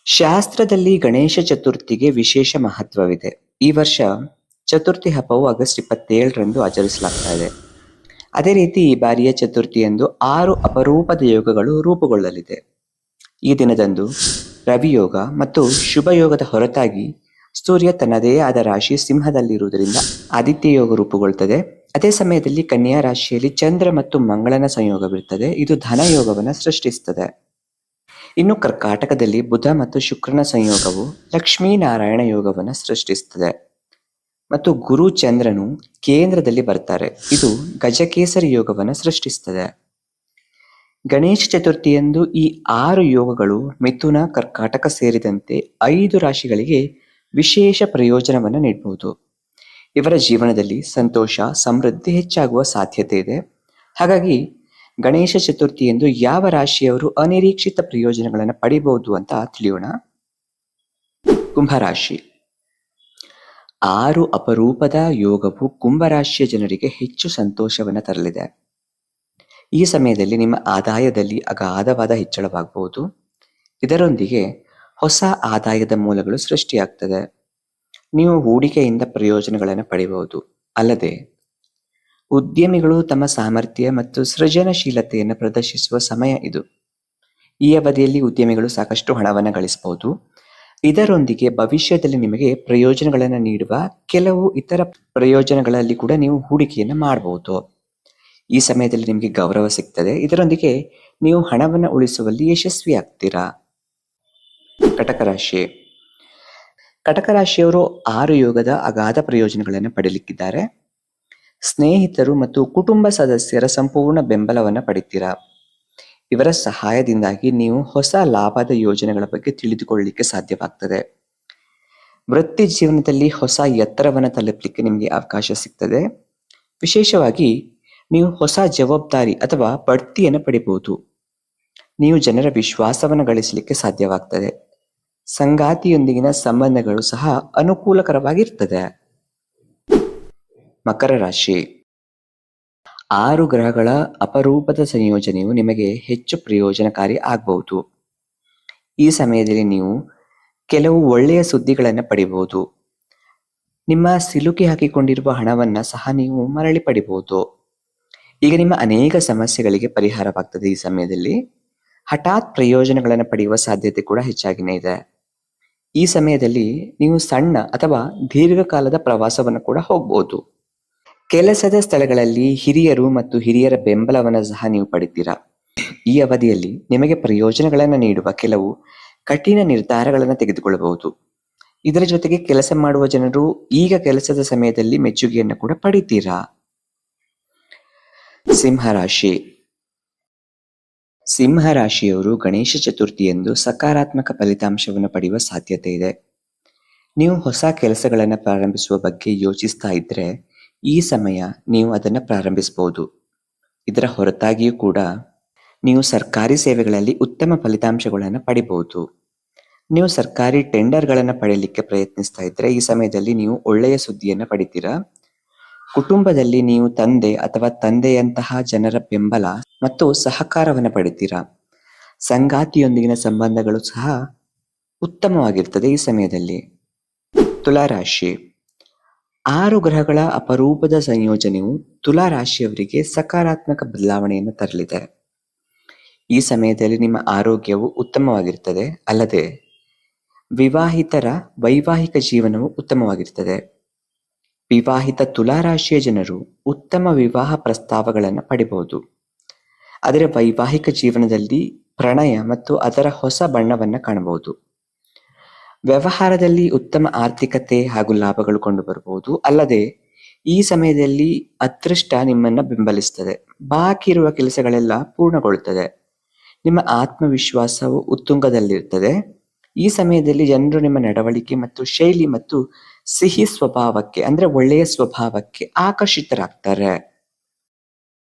ಶಾಸ್ತ್ರದಲ್ಲಿ ಗಣೇಶ ಚತುರ್ಥಿಗೆ ವಿಶೇಷ ಮಹತ್ವವಿದೆ. ಈ ವರ್ಷ ಚತುರ್ಥಿ ಹಬ್ಬವು ಆಗಸ್ಟ್ 27ರಂದು ಆಚರಿಸಲಾಗ್ತಾ ಇದೆ. ಅದೇ ರೀತಿ ಈ ಬಾರಿಯ ಚತುರ್ಥಿಯಂದು 6 ಅಪರೂಪದ ಯೋಗಗಳು ರೂಪುಗೊಳ್ಳಲಿದೆ. ಈ ದಿನದಂದು ರವಿಯೋಗ ಮತ್ತು ಶುಭ ಯೋಗದ ಹೊರತಾಗಿ ಸೂರ್ಯ ತನ್ನದೇ ಆದ ರಾಶಿ ಸಿಂಹದಲ್ಲಿರುವುದರಿಂದ ಆದಿತ್ಯ ಯೋಗ ರೂಪುಗೊಳ್ಳುತ್ತದೆ. ಅದೇ ಸಮಯದಲ್ಲಿ ಕನ್ಯಾ ರಾಶಿಯಲ್ಲಿ ಚಂದ್ರ ಮತ್ತು ಮಂಗಳನ ಸಂಯೋಗವಿರುತ್ತದೆ. ಇದು ಧನ ಯೋಗವನ್ನು ಸೃಷ್ಟಿಸುತ್ತದೆ. ಇನ್ನು ಕರ್ಕಾಟಕದಲ್ಲಿ ಬುಧ ಮತ್ತು ಶುಕ್ರನ ಸಂಯೋಗವು ಲಕ್ಷ್ಮೀನಾರಾಯಣ ಯೋಗವನ್ನು ಸೃಷ್ಟಿಸುತ್ತದೆ ಮತ್ತು ಗುರು ಚಂದ್ರನು ಕೇಂದ್ರದಲ್ಲಿ ಬರ್ತಾರೆ. ಇದು ಗಜಕೇಸರಿ ಯೋಗವನ್ನು ಸೃಷ್ಟಿಸುತ್ತದೆ. ಗಣೇಶ ಚತುರ್ಥಿಯಂದು ಈ 6 ಯೋಗಗಳು ಮಿಥುನ, ಕರ್ಕಾಟಕ ಸೇರಿದಂತೆ 5 ರಾಶಿಗಳಿಗೆ ವಿಶೇಷ ಪ್ರಯೋಜನವನ್ನು ನೀಡಬಹುದು. ಇವರ ಜೀವನದಲ್ಲಿ ಸಂತೋಷ, ಸಮೃದ್ಧಿ ಹೆಚ್ಚಾಗುವ ಸಾಧ್ಯತೆ ಇದೆ. ಹಾಗಾಗಿ ಗಣೇಶ ಚತುರ್ಥಿಯಂದು ಯಾವ ರಾಶಿಯವರು ಅನಿರೀಕ್ಷಿತ ಪ್ರಯೋಜನಗಳನ್ನು ಪಡಿಬಹುದು ಅಂತ ತಿಳಿಯೋಣ. ಕುಂಭರಾಶಿ. 6 ಅಪರೂಪದ ಯೋಗವು ಕುಂಭರಾಶಿಯ ಜನರಿಗೆ ಹೆಚ್ಚು ಸಂತೋಷವನ್ನು ತರಲಿದೆ. ಈ ಸಮಯದಲ್ಲಿ ನಿಮ್ಮ ಆದಾಯದಲ್ಲಿ ಅಗಾಧವಾದ ಹೆಚ್ಚಳವಾಗಬಹುದು. ಇದರೊಂದಿಗೆ ಹೊಸ ಆದಾಯದ ಮೂಲಗಳು ಸೃಷ್ಟಿಯಾಗ್ತದೆ. ನೀವು ಹೂಡಿಕೆಯಿಂದ ಪ್ರಯೋಜನಗಳನ್ನು ಪಡೆಯಬಹುದು. ಅಲ್ಲದೆ ಉದ್ಯಮಿಗಳು ತಮ್ಮ ಸಾಮರ್ಥ್ಯ ಮತ್ತು ಸೃಜನಶೀಲತೆಯನ್ನು ಪ್ರದರ್ಶಿಸುವ ಸಮಯ ಇದು. ಈ ಅವಧಿಯಲ್ಲಿ ಉದ್ಯಮಿಗಳು ಸಾಕಷ್ಟು ಹಣವನ್ನು ಗಳಿಸಬಹುದು. ಇದರೊಂದಿಗೆ ಭವಿಷ್ಯದಲ್ಲಿ ನಿಮಗೆ ಪ್ರಯೋಜನಗಳನ್ನು ನೀಡುವ ಕೆಲವು ಇತರ ಪ್ರಯೋಜನಗಳಲ್ಲಿ ಕೂಡ ನೀವು ಹೂಡಿಕೆಯನ್ನು ಮಾಡಬಹುದು. ಈ ಸಮಯದಲ್ಲಿ ನಿಮಗೆ ಗೌರವ ಸಿಗ್ತದೆ. ಇದರೊಂದಿಗೆ ನೀವು ಹಣವನ್ನು ಉಳಿಸುವಲ್ಲಿ ಯಶಸ್ವಿಯಾಗ್ತೀರಾ. ಕಟಕ ರಾಶಿ. ಕಟಕ ರಾಶಿಯವರು 6 ಯೋಗದ ಅಗಾಧ ಪ್ರಯೋಜನಗಳನ್ನು ಪಡೆಯಲಿಕ್ಕಿದ್ದಾರೆ. ಸ್ನೇಹಿತರು ಮತ್ತು ಕುಟುಂಬ ಸದಸ್ಯರ ಸಂಪೂರ್ಣ ಬೆಂಬಲವನ್ನು ಪಡಿತೀರಾ. ಇವರ ಸಹಾಯದಿಂದಾಗಿ ನೀವು ಹೊಸ ಲಾಭದ ಯೋಜನೆಗಳ ಬಗ್ಗೆ ತಿಳಿದುಕೊಳ್ಳಲಿಕ್ಕೆ ಸಾಧ್ಯವಾಗ್ತದೆ. ವೃತ್ತಿ ಜೀವನದಲ್ಲಿ ಹೊಸ ಎತ್ತರವನ್ನು ತಲುಪಲಿಕ್ಕೆ ನಿಮಗೆ ಅವಕಾಶ ಸಿಗ್ತದೆ. ವಿಶೇಷವಾಗಿ ನೀವು ಹೊಸ ಜವಾಬ್ದಾರಿ ಅಥವಾ ಬಡ್ತಿಯನ್ನು ಪಡಿಬಹುದು. ನೀವು ಜನರ ವಿಶ್ವಾಸವನ್ನು ಗಳಿಸಲಿಕ್ಕೆ ಸಾಧ್ಯವಾಗ್ತದೆ. ಸಂಗಾತಿಯೊಂದಿಗಿನ ಸಂಬಂಧಗಳು ಸಹ ಅನುಕೂಲಕರವಾಗಿರ್ತದೆ. ಮಕರ ರಾಶಿ. 6 ಗ್ರಹಗಳ ಅಪರೂಪದ ಸಂಯೋಜನೆಯು ನಿಮಗೆ ಹೆಚ್ಚು ಪ್ರಯೋಜನಕಾರಿ ಆಗಬಹುದು. ಈ ಸಮಯದಲ್ಲಿ ನೀವು ಕೆಲವು ಒಳ್ಳೆಯ ಸುದ್ದಿಗಳನ್ನು ಪಡಿಬಹುದು. ನಿಮ್ಮ ಸಿಲುಕಿ ಹಾಕಿಕೊಂಡಿರುವ ಹಣವನ್ನು ಸಹ ನೀವು ಮರಳಿ ಪಡಿಬಹುದು. ಈಗ ನಿಮ್ಮ ಅನೇಕ ಸಮಸ್ಯೆಗಳಿಗೆ ಪರಿಹಾರವಾಗ್ತದೆ. ಈ ಸಮಯದಲ್ಲಿ ಹಠಾತ್ ಪ್ರಯೋಜನಗಳನ್ನು ಪಡೆಯುವ ಸಾಧ್ಯತೆ ಕೂಡ ಹೆಚ್ಚಾಗಿನೇ ಇದೆ. ಈ ಸಮಯದಲ್ಲಿ ನೀವು ಸಣ್ಣ ಅಥವಾ ದೀರ್ಘಕಾಲದ ಪ್ರವಾಸವನ್ನು ಕೂಡ ಹೋಗ್ಬೋದು. ಕೆಲಸದ ಸ್ಥಳಗಳಲ್ಲಿ ಹಿರಿಯರು ಮತ್ತು ಹಿರಿಯರ ಬೆಂಬಲವನ್ನು ಸಹ ನೀವು ಪಡಿತೀರಾ. ಈ ಅವಧಿಯಲ್ಲಿ ನಿಮಗೆ ಪ್ರಯೋಜನಗಳನ್ನು ನೀಡುವ ಕೆಲವು ಕಠಿಣ ನಿರ್ಧಾರಗಳನ್ನು ತೆಗೆದುಕೊಳ್ಳಬಹುದು. ಇದರ ಜೊತೆಗೆ ಕೆಲಸ ಮಾಡುವ ಜನರು ಈಗ ಕೆಲಸದ ಸಮಯದಲ್ಲಿ ಮೆಚ್ಚುಗೆಯನ್ನು ಕೂಡ ಪಡಿತೀರಾ. ಸಿಂಹರಾಶಿ. ಸಿಂಹರಾಶಿಯವರು ಗಣೇಶ ಚತುರ್ಥಿಯಂದು ಸಕಾರಾತ್ಮಕ ಫಲಿತಾಂಶವನ್ನು ಪಡೆಯುವ ಸಾಧ್ಯತೆ ಇದೆ. ನೀವು ಹೊಸ ಕೆಲಸಗಳನ್ನು ಪ್ರಾರಂಭಿಸುವ ಬಗ್ಗೆ ಯೋಚಿಸ್ತಾ ಇದ್ರೆ ಈ ಸಮಯ ನೀವು ಅದನ್ನು ಪ್ರಾರಂಭಿಸಬಹುದು. ಇದರ ಹೊರತಾಗಿಯೂ ಕೂಡ ನೀವು ಸರ್ಕಾರಿ ಸೇವೆಗಳಲ್ಲಿ ಉತ್ತಮ ಫಲಿತಾಂಶಗಳನ್ನು ಪಡಿಬಹುದು. ನೀವು ಸರ್ಕಾರಿ ಟೆಂಡರ್ಗಳನ್ನು ಪಡೆಯಲಿಕ್ಕೆ ಪ್ರಯತ್ನಿಸ್ತಾ ಇದ್ರೆ ಈ ಸಮಯದಲ್ಲಿ ನೀವು ಒಳ್ಳೆಯ ಸುದ್ದಿಯನ್ನು ಪಡಿತೀರಾ. ಕುಟುಂಬದಲ್ಲಿ ನೀವು ತಂದೆ ಅಥವಾ ತಂದೆಯಂತಹ ಜನರ ಬೆಂಬಲ ಮತ್ತು ಸಹಕಾರವನ್ನು ಪಡಿತೀರಾ. ಸಂಗಾತಿಯೊಂದಿಗಿನ ಸಂಬಂಧಗಳು ಸಹ ಉತ್ತಮವಾಗಿರ್ತದೆ ಈ ಸಮಯದಲ್ಲಿ. ತುಲಾರಾಶಿ. 6 ಗ್ರಹಗಳ ಅಪರೂಪದ ಸಂಯೋಜನೆಯು ತುಲಾ ರಾಶಿಯವರಿಗೆ ಸಕಾರಾತ್ಮಕ ಬದಲಾವಣೆಯನ್ನು ತರಲಿದೆ. ಈ ಸಮಯದಲ್ಲಿ ನಿಮ್ಮ ಆರೋಗ್ಯವು ಉತ್ತಮವಾಗಿರ್ತದೆ. ಅಲ್ಲದೆ ವಿವಾಹಿತರ ವೈವಾಹಿಕ ಜೀವನವು ಉತ್ತಮವಾಗಿರ್ತದೆ. ವಿವಾಹಿತ ತುಲಾ ರಾಶಿಯ ಜನರು ಉತ್ತಮ ವಿವಾಹ ಪ್ರಸ್ತಾವಗಳನ್ನು ಪಡೆಯಬಹುದು. ಆದರೆ ವೈವಾಹಿಕ ಜೀವನದಲ್ಲಿ ಪ್ರಣಯ ಮತ್ತು ಅದರ ಹೊಸ ಬಣ್ಣವನ್ನು ಕಾಣಬಹುದು. ವ್ಯವಹಾರದಲ್ಲಿ ಉತ್ತಮ ಆರ್ಥಿಕತೆ ಹಾಗೂ ಲಾಭಗಳು ಕಂಡು ಬರಬಹುದು. ಅಲ್ಲದೆ ಈ ಸಮಯದಲ್ಲಿ ಅದೃಷ್ಟ ನಿಮ್ಮನ್ನ ಬೆಂಬಲಿಸ್ತದೆ. ಬಾಕಿ ಇರುವ ಕೆಲಸಗಳೆಲ್ಲ ಪೂರ್ಣಗೊಳ್ಳುತ್ತದೆ. ನಿಮ್ಮ ಆತ್ಮವಿಶ್ವಾಸವು ಉತ್ತುಂಗದಲ್ಲಿರ್ತದೆ. ಈ ಸಮಯದಲ್ಲಿ ಜನರು ನಿಮ್ಮ ನಡವಳಿಕೆ ಮತ್ತು ಶೈಲಿ ಮತ್ತು ಸಿಹಿ ಸ್ವಭಾವಕ್ಕೆ ಅಂದ್ರೆ ಒಳ್ಳೆಯ ಸ್ವಭಾವಕ್ಕೆ ಆಕರ್ಷಿತರಾಗ್ತಾರೆ.